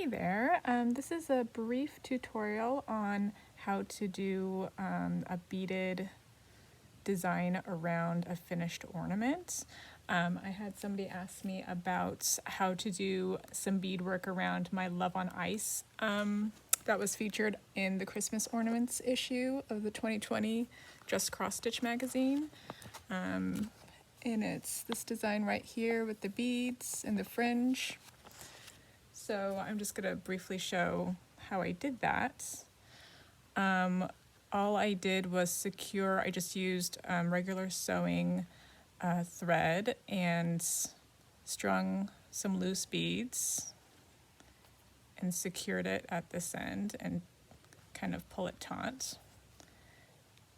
Hey there, this is a brief tutorial on how to do a beaded design around a finished ornament. I had somebody ask me about how to do some beadwork around my Love on Ice that was featured in the Christmas ornaments issue of the 2020 Just Cross Stitch magazine. And it's this design right here with the beads and the fringe. So I'm just going to briefly show how I did that. All I did was secure, I just used regular sewing thread and strung some loose beads and secured it at this end and kind of pull it taut.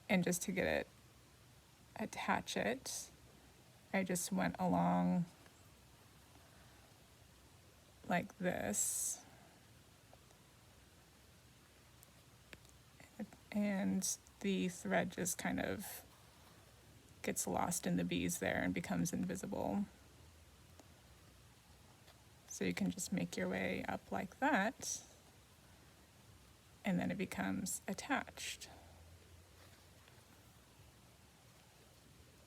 And just to get it, attach it, I just went along like this, and the thread just kind of gets lost in the beads there and becomes invisible. So you can just make your way up like that, and then it becomes attached.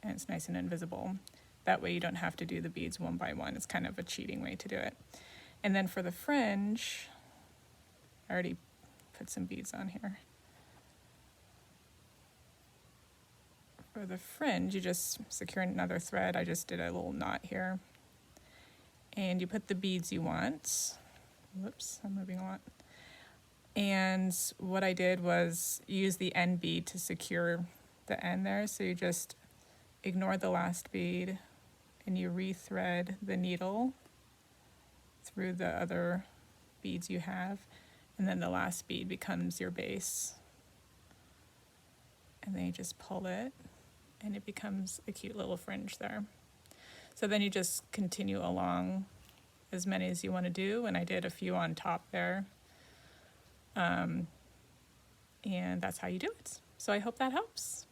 And it's nice and invisible. That way you don't have to do the beads one by one. It's kind of a cheating way to do it. And then for the fringe, I already put some beads on here. For the fringe, you just secure another thread. I just did a little knot here. And you put the beads you want. Whoops, I'm moving a lot. And what I did was use the end bead to secure the end there. So you just ignore the last bead and you rethread the needle through the other beads you have, and then the last bead becomes your base. And then you just pull it and it becomes a cute little fringe there. So then you just continue along as many as you want to do, and I did a few on top there. And that's how you do it. So I hope that helps.